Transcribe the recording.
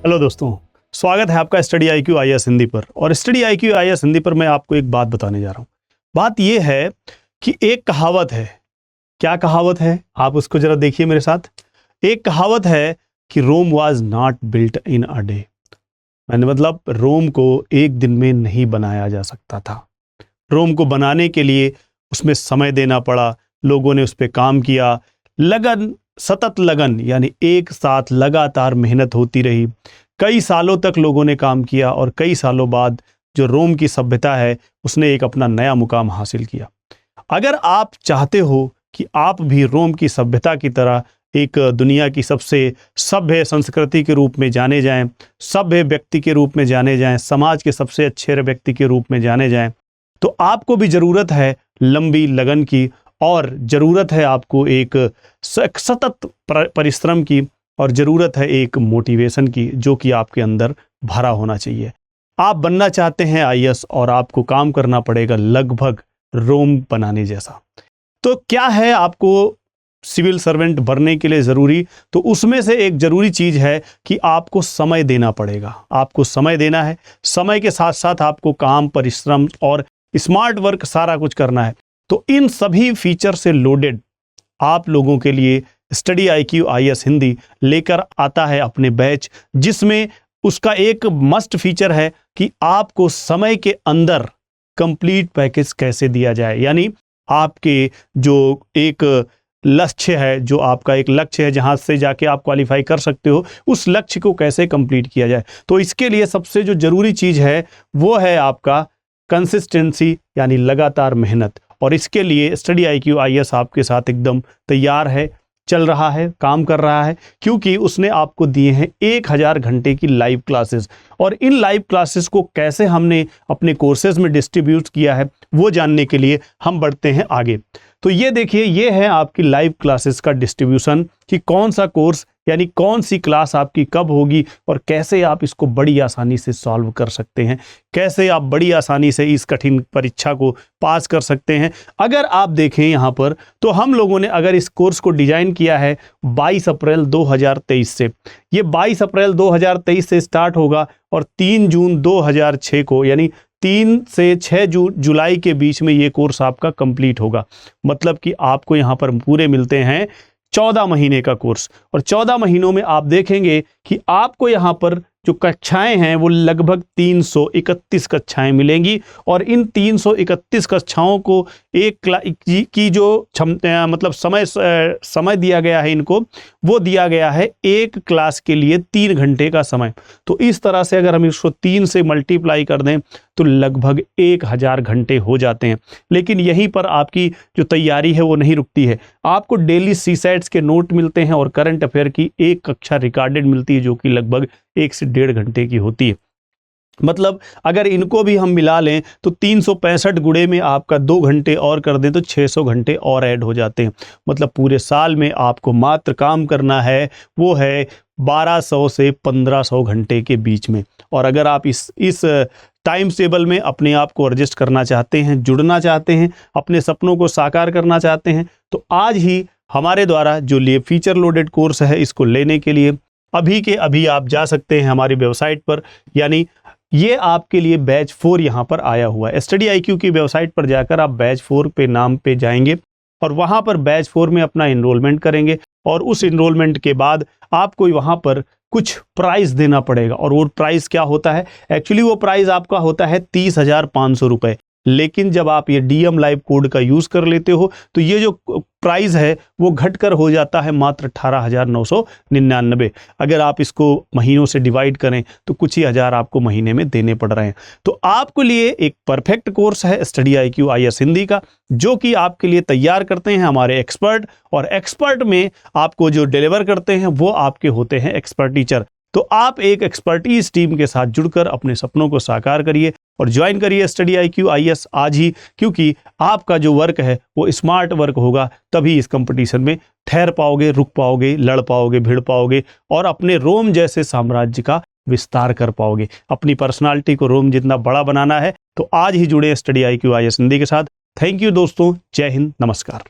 Hello दोस्तों, स्वागत है आपका स्टडी IQ IAS हिंदी पर। और स्टडी IQ IAS हिंदी पर मैं आपको एक बात बताने जा रहा हूँ। बात यह है कि एक कहावत है। क्या कहावत है आप उसको जरा देखिए मेरे साथ। एक कहावत है कि Rome was not built in a day. मैंने मतलब रोम को एक दिन में नहीं बनाया जा सकता था। रोम को बनाने के लिए उसमें समय देना पड़ा, लोगों ने उस पर काम किया, लगन, सतत लगन, यानी एक साथ लगातार मेहनत होती रही। कई सालों तक लोगों ने काम किया और कई सालों बाद जो रोम की सभ्यता है उसने एक अपना नया मुकाम हासिल किया। अगर आप चाहते हो कि आप भी रोम की सभ्यता की तरह एक दुनिया की सबसे सभ्य संस्कृति के रूप में जाने जाएं, सभ्य व्यक्ति के रूप में जाने जाएं, समाज के सबसे अच्छे व्यक्ति के रूप में जाने जाएं, तो आपको भी ज़रूरत है लंबी लगन की, और ज़रूरत है आपको एक सतत परिश्रम की, और ज़रूरत है एक मोटिवेशन की जो कि आपके अंदर भरा होना चाहिए। आप बनना चाहते हैं IAS और आपको काम करना पड़ेगा लगभग रोम बनाने जैसा। तो क्या है आपको सिविल सर्वेंट बनने के लिए ज़रूरी? तो उसमें से एक ज़रूरी चीज़ है कि आपको समय देना पड़ेगा। आपको समय देना है, समय के साथ साथ आपको काम, परिश्रम और स्मार्ट वर्क सारा कुछ करना है। तो इन सभी फीचर से लोडेड आप लोगों के लिए स्टडी IQ IAS हिंदी लेकर आता है अपने बैच, जिसमें उसका एक मस्ट फीचर है कि आपको समय के अंदर कंप्लीट पैकेज कैसे दिया जाए। यानी आपके जो एक लक्ष्य है, जो आपका एक लक्ष्य है जहां से जाके आप क्वालिफाई कर सकते हो, उस लक्ष्य को कैसे कंप्लीट किया जाए। तो इसके लिए सबसे जो जरूरी चीज़ है वो है आपका कंसिस्टेंसी, यानी लगातार मेहनत। और इसके लिए स्टडी IQ IAS आपके साथ एकदम तैयार है, चल रहा है, काम कर रहा है, क्योंकि उसने आपको दिए हैं 1000 घंटे की लाइव क्लासेस। और इन लाइव क्लासेस को कैसे हमने अपने कोर्सेज में डिस्ट्रीब्यूट किया है वो जानने के लिए हम बढ़ते हैं आगे। तो ये देखिए, ये है आपकी लाइव क्लासेस का डिस्ट्रीब्यूशन कि कौन सा कोर्स यानी कौन सी क्लास आपकी कब होगी और कैसे आप इसको बड़ी आसानी से सॉल्व कर सकते हैं, कैसे आप बड़ी आसानी से इस कठिन परीक्षा को पास कर सकते हैं। अगर आप देखें यहाँ पर तो हम लोगों ने अगर इस कोर्स को डिज़ाइन किया है 22 अप्रैल 2023 से। ये 22 अप्रैल 2023 से स्टार्ट होगा और 3 जून 2006 को, यानी 3 से 6 जुलाई के बीच में ये कोर्स आपका कंप्लीट होगा। मतलब कि आपको यहाँ पर पूरे मिलते हैं 14 महीने का कोर्स। और 14 महीनों में आप देखेंगे कि आपको यहाँ पर जो कक्षाएं हैं वो लगभग 331 कक्षाएं मिलेंगी। और इन 331 कक्षाओं को की जो मतलब समय दिया गया है इनको, वो दिया गया है एक क्लास के लिए 3 घंटे का समय। तो इस तरह से अगर हम इसको 3 से मल्टीप्लाई कर दें तो लगभग 1000 घंटे हो जाते हैं। लेकिन यहीं पर आपकी जो तैयारी है वो नहीं रुकती है। आपको डेली CSATs के नोट मिलते हैं और करंट अफेयर की एक कक्षा रिकॉर्डेड मिलती है जो कि लगभग 1 से 1.5 घंटे की होती है। मतलब अगर इनको भी हम मिला लें तो 365 गुणे में आपका 2 घंटे और कर दें तो 600 घंटे और ऐड हो जाते हैं। मतलब पूरे साल में आपको मात्र काम करना है वो है 1200 से 1500 घंटे के बीच में। और अगर आप इस टाइम टेबल में अपने आप को एडजस्ट करना चाहते हैं, जुड़ना चाहते हैं, अपने सपनों को साकार करना चाहते हैं, तो आज ही हमारे द्वारा जो लिए फीचर लोडेड कोर्स है इसको लेने के लिए अभी के अभी आप जा सकते हैं हमारी वेबसाइट पर। यानी ये आपके लिए बैच 4 यहाँ पर आया हुआ है। स्टडी IQ की वेबसाइट पर जाकर आप बैच 4 पे नाम पे जाएंगे और वहाँ पर बैच 4 में अपना इनरोलमेंट करेंगे। और उस इनरोलमेंट के बाद आपको वहाँ पर कुछ प्राइस देना पड़ेगा। और वो प्राइस क्या होता है? एक्चुअली वो प्राइस आपका होता है 30,500 रुपये। लेकिन जब आप ये DM लाइव कोड का यूज़ कर लेते हो तो ये जो प्राइस है वो घटकर हो जाता है मात्र 18,999। अगर आप इसको महीनों से डिवाइड करें तो कुछ ही हज़ार आपको महीने में देने पड़ रहे हैं। तो आपके लिए एक परफेक्ट कोर्स है स्टडी IQ IAS हिंदी का, जो कि आपके लिए तैयार करते हैं हमारे एक्सपर्ट। और एक्सपर्ट में आपको जो डिलीवर करते हैं वो आपके होते हैं एक्सपर्ट टीचर। तो आप एक एक्सपर्टीज टीम के साथ जुड़कर अपने सपनों को साकार करिए और ज्वाइन करिए स्टडी IQ IAS आज ही, क्योंकि आपका जो वर्क है वो स्मार्ट वर्क होगा। तभी इस कंपटीशन में ठहर पाओगे, रुक पाओगे, लड़ पाओगे, भिड़ पाओगे और अपने रोम जैसे साम्राज्य का विस्तार कर पाओगे। अपनी पर्सनालिटी को रोम जितना बड़ा बनाना है तो आज ही जुड़े स्टडी IQ IAS हिंदी के साथ। थैंक यू दोस्तों, जय हिंद, नमस्कार।